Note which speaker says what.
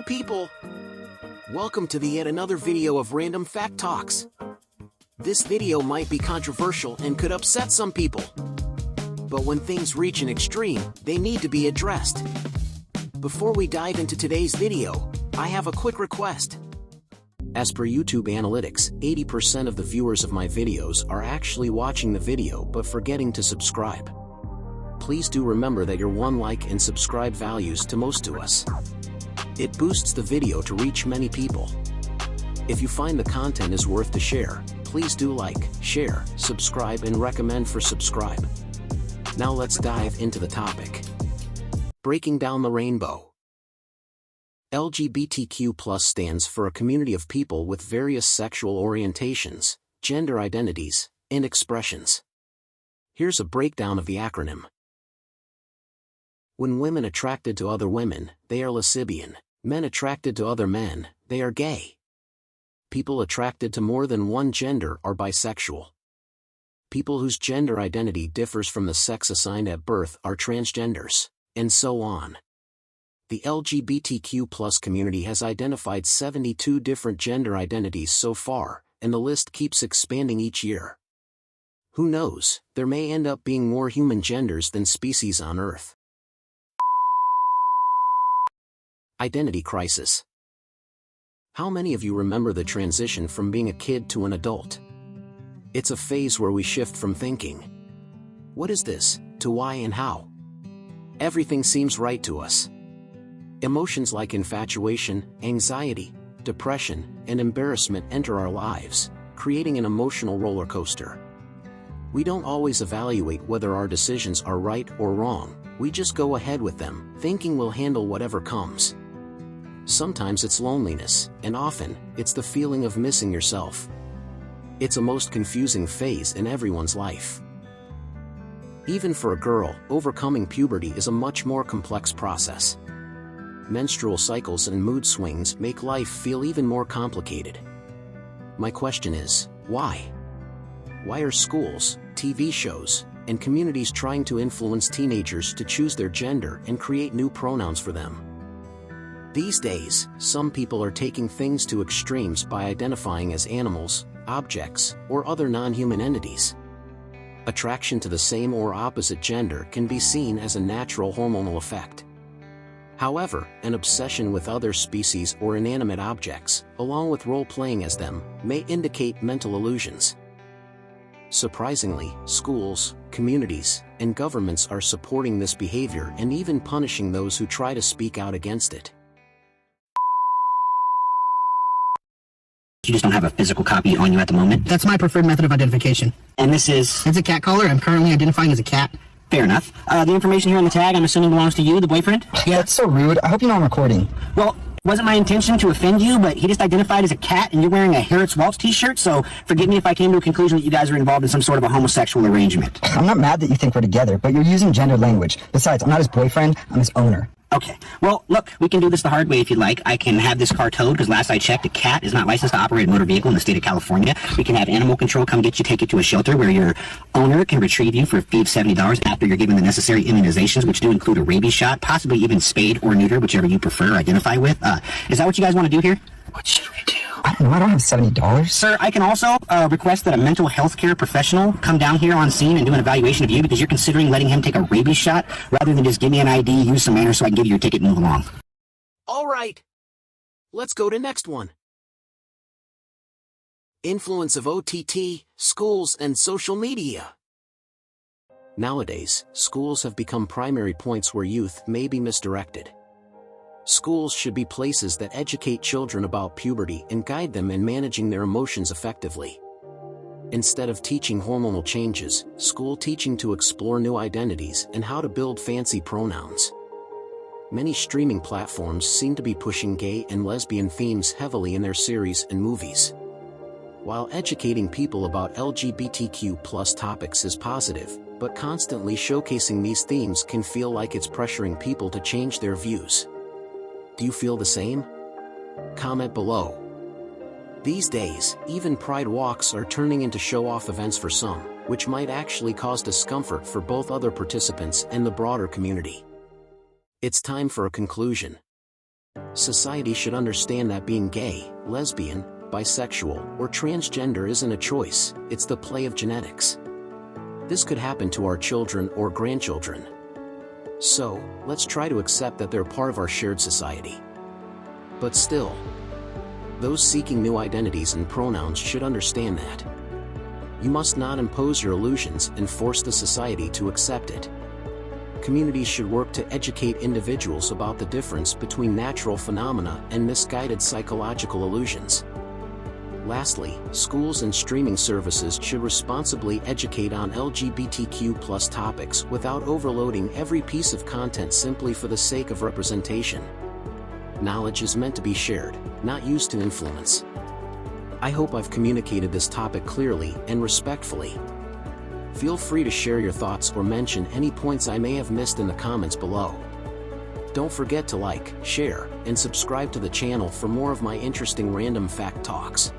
Speaker 1: people! Welcome to yet another video of Random Fact Talks. This video might be controversial and could upset some people. But when things reach an extreme, they need to be addressed. Before we dive into today's video, I have a quick request. As per YouTube analytics, 80% of the viewers of my videos are actually watching the video but forgetting to subscribe. Please do remember that your one like and subscribe values to most to us. It boosts the video to reach many people. If you find the content is worth to share, please do like, share, subscribe and recommend for subscribe. Now let's dive into the topic. Breaking down the rainbow. LGBTQ+ stands for a community of people with various sexual orientations, gender identities, and expressions. Here's a breakdown of the acronym. When women attracted to other women, they are lesbian. Men attracted to other men, they are gay. People attracted to more than one gender are bisexual. People whose gender identity differs from the sex assigned at birth are transgenders, and so on. The LGBTQ+ community has identified 72 different gender identities so far, and the list keeps expanding each year. Who knows, there may end up being more human genders than species on Earth. Identity crisis. How many of you remember the transition from being a kid to an adult? It's a phase where we shift from thinking, "What is this?" to why and how. Everything seems right to us. Emotions like infatuation, anxiety, depression, and embarrassment enter our lives, creating an emotional roller coaster. We don't always evaluate whether our decisions are right or wrong, we just go ahead with them, thinking we'll handle whatever comes. Sometimes it's loneliness, and often, it's the feeling of missing yourself. It's a most confusing phase in everyone's life. Even for a girl, overcoming puberty is a much more complex process. Menstrual cycles and mood swings make life feel even more complicated. My question is, why? Why are schools, TV shows, and communities trying to influence teenagers to choose their gender and create new pronouns for them? These days, some people are taking things to extremes by identifying as animals, objects, or other non-human entities. Attraction to the same or opposite gender can be seen as a natural hormonal effect. However, an obsession with other species or inanimate objects, along with role-playing as them, may indicate mental illusions. Surprisingly, schools, communities, and governments are supporting this behavior and even punishing those who try to speak out against it.
Speaker 2: You just don't have a physical copy on you at the moment?
Speaker 3: That's my preferred method of identification.
Speaker 2: And this is?
Speaker 3: It's a cat collar. I'm currently identifying as a cat.
Speaker 2: Fair enough. The information here on the tag, I'm assuming belongs to you, the boyfriend?
Speaker 4: Yeah, it's so rude. I hope you know I'm recording.
Speaker 2: Well, wasn't my intention to offend you, but he just identified as a cat and you're wearing a Harriet's Waltz t-shirt, so forgive me if I came to a conclusion that you guys are involved in some sort of a homosexual arrangement.
Speaker 4: I'm not mad that you think we're together, but you're using gendered language. Besides, I'm not his boyfriend, I'm his owner.
Speaker 2: Okay. Well, look, we can do this the hard way if you'd like. I can have this car towed, because last I checked, a cat is not licensed to operate a motor vehicle in the state of California. We can have animal control come get you, take you to a shelter where your owner can retrieve you for a fee of $70 after you're given the necessary immunizations, which do include a rabies shot, possibly even spayed or neuter, whichever you prefer or identify with. Is that what you guys want to do here?
Speaker 4: What should we do? I don't know, I don't have $70.
Speaker 2: Sir, I can also request that a mental health care professional come down here on scene and do an evaluation of you because you're considering letting him take a rabies shot rather than just give me an ID, use some manners so I can give you your ticket and move along.
Speaker 1: All right. Let's go to next one. Influence of OTT, schools, and social media. Nowadays, schools have become primary points where youth may be misdirected. Schools should be places that educate children about puberty and guide them in managing their emotions effectively. Instead of teaching hormonal changes, school teaching to explore new identities and how to build fancy pronouns. Many streaming platforms seem to be pushing gay and lesbian themes heavily in their series and movies. While educating people about LGBTQ+ topics is positive, but constantly showcasing these themes can feel like it's pressuring people to change their views. Do you feel the same? Comment below. These days, even pride walks are turning into show-off events for some, which might actually cause discomfort for both other participants and the broader community. It's time for a conclusion. Society should understand that being gay, lesbian, bisexual, or transgender isn't a choice, it's the play of genetics. This could happen to our children or grandchildren. So, let's try to accept that they're part of our shared society. But still, those seeking new identities and pronouns should understand that. You must not impose your illusions and force the society to accept it. Communities should work to educate individuals about the difference between natural phenomena and misguided psychological illusions. Lastly, schools and streaming services should responsibly educate on LGBTQ+ topics without overloading every piece of content simply for the sake of representation. Knowledge is meant to be shared, not used to influence. I hope I've communicated this topic clearly and respectfully. Feel free to share your thoughts or mention any points I may have missed in the comments below. Don't forget to like, share, and subscribe to the channel for more of my interesting random fact talks.